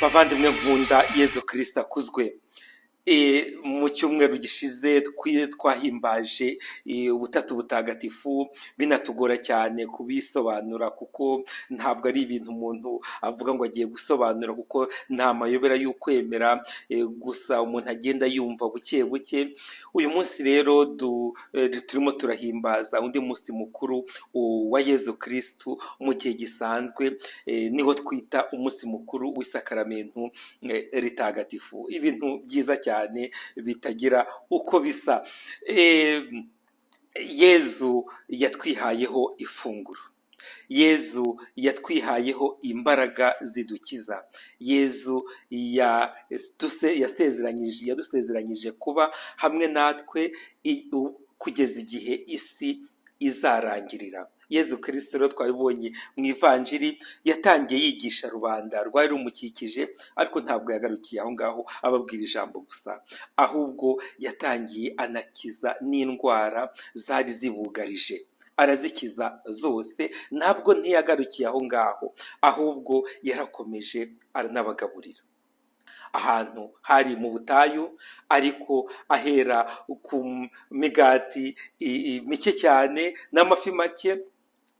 bavandimwe nkunda Yezu Kristo akuzwe. Mu cyumweru gishize twahimbaje ubutatu butagatifu, binatugora cyane kubisobanura kuko ntabwo ari ibintu umuntu avuga ngo agiye gusobanura, kuko nta mayobera y'ukwemera, gusa umuntu agenda yumva buke buke. Uyu munsi rero turimo turahimbaza undi munsi mukuru wa Yezu Kristo mu gihe gisanzwe, niho twita umunsi mukuru w'isakaramentu ritagatifu. Ibintu byiza cyane bitagira uko bisa. Yezu yatwihayeho ifunguro, Yezu yatwihayeho imbaraga zidukiza, Yezu yadusezeranyije kuba hamwe natwe kugeza igihe isi izarangirira. Yezu Kristo rero twabibonye mu ivanjiri, yatangiye yigisha rubanda rwari rumukikije, ariko ntabwo yagarukiye aho ngaho ababwira ijambo gusa, ahubwo yatangiye anakiza n'indwara zari zibugarije, arazikiza zose. Ntabwo ntiyagarukiye aho ngaho, ahubwo yarakomeje aranabagaburira. Ahantu hari mu butayu, ariko ahera ku migati mike cyane n'amafi make,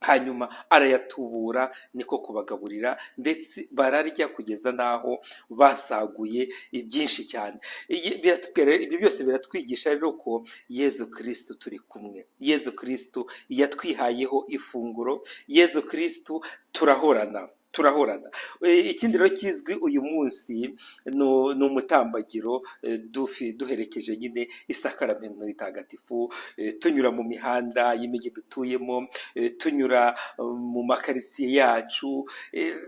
hanyuma arayatubura, niko kubagaburira, ndetse bararya kugeza n'aho basaguye byinshi cyane. Ibi byose biratwigisha rero ko Yezu Kristo turi kumwe, Yezu Kristo yatwihayeho ifunguro, Yezu Kristo turahorana. Ikindi rero kizwi uyu munsi ni umutambagiro, duherekeje nyine isakaramentu ritagatifu, tunyura mu mihanda y'imijyi dutuyemo, tunyura mu makaritsiye yacu.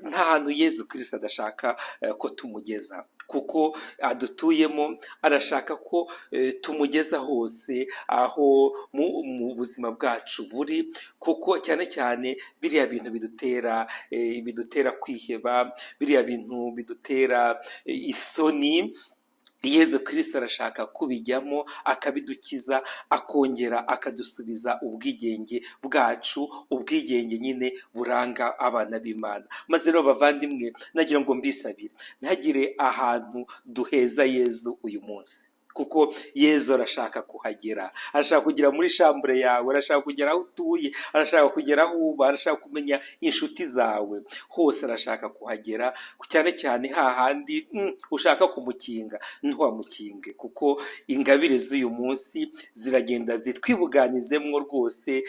Nta hantu Yezu Kristo adashaka ko tumugeza, kuko adutuyemo, arashaka ko tumugeza hose aho mu buzima bwacu buri, kuko cyane cyane biriya bintu bidutera kwiheba, biriya bintu bidutera isoni, Yezu Kristo arashaka kubijyamo, akabidukiza, akongera akadusubiza ubwigenge bwacu, ubwigenge nyine buranga abana b'Imana. Maze rero bavandimwe, nagira ngo mbisabire ntihagire ahantu duheza Yezu uyu munsi, kuko Yezu arashaka kuhagera, arashaka kugera muri shambure yawe, arashaka kugera aho utuye, arashaka kugera aho uba, arashaka kumenya inshuti zawe, hose arashaka kuhagera, cyane cyane hahandi ushaka kumukinga ntiwamukinge, kuko ingabire z'uyu munsi ziragenda zitwibuganizemo rwose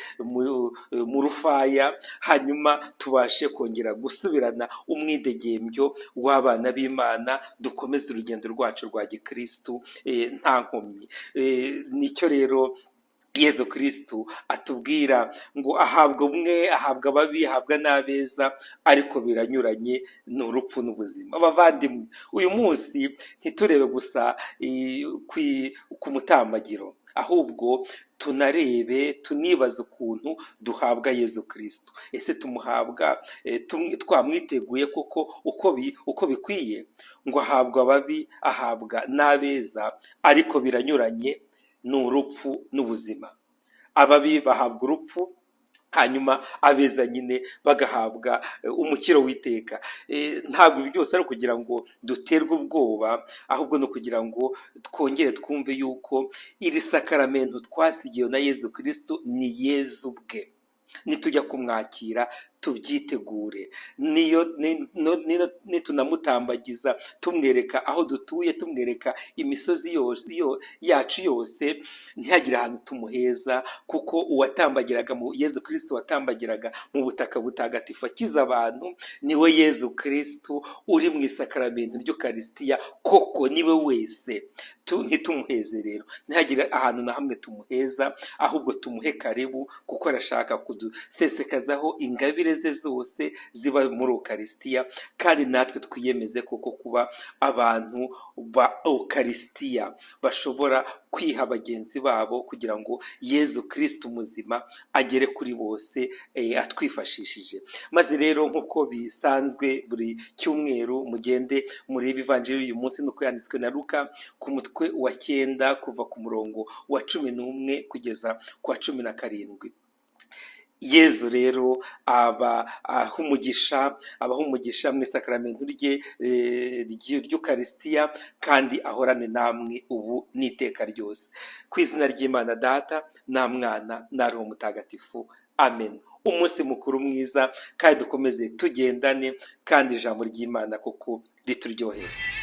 mu rufaya, hanyuma tubashe kongera gusubirana umwidegembyo w'abana b'Imana, dukomeze urugendo rwacu rwa gikristu nta nkomyi. Nicyo rero Yezu Kristo atubwira ngo ahabwa umwe, ahabwa ababi, ahabwa n'abeza, ariko biranyuranye, ni urupfu n'ubuzima. Abavandimwe, uyu munsi ntiturebe gusa ku mutambagiro, ahubwo tunarebe, tunibaza ukuntu duhabwa Yezu Kristo. Ese tumuhabwa twamwiteguye koko uko bikwiye? Ngo ahabwa ababi, ahabwa n'abeza, ariko biranyuranye, ni urupfu n'ubuzima. Ababi bahabwa urupfu, hanyuma abeza nyine bagahabwa umukiro w'iteka. Ntabwo ibi byose ari ukugira ngo duterwe ubwoba, ahubwo no kugira ngo twongere twumve yuko iri sakaramentu twasigiwe na Yezu Kristo ni Yezu ubwe. Nitujya kumwakira tubyitegure, nitunamutambagiza tumwereka aho dutuye, tumwereka imisozi yacu yose, ntihagire ahantu tumuheza, kuko uwatambagiraga Yezu Kristo watambagiraga mu butaka butagatifu akiza abantu, niwe Yezu Kristo uri mu isakaramentu ry'Ukarisitiya, koko niwe wese. Ntitumuheze rero, ntihagire ahantu na hamwe tumuheza, ahubwo tumuhe karibu, kuko arashaka kudusesekazaho ingabire ze zose ziba muri Ukarisitiya, kandi natwe twiyemeze koko kuba abantu ba Ukarisitiya, bashobora kwiha bagenzi babo, kugira ngo Yezu Kristo muzima agere kuri bose atwifashishije. Maze rero nk'uko bisanzwe buri cyumweru, mugende murebe ivanjiri y'uyu munsi nuko yanditswe na Luka, ku mutwe wa 9 kuva ku murongo wa 11 kugeza ku wa 17. Yezu rero abaha umugisha mu isakaramentu rye ry'ukarisitiya, kandi ahorane namwe ubu n'iteka ryose. Ku izina ry'Imana Data na Mwana na Roho Mutagatifu, amen. Umunsi mukuru mwiza, kandi dukomeze tugendane, kandi ijambo ry'Imana kuko rituryohera.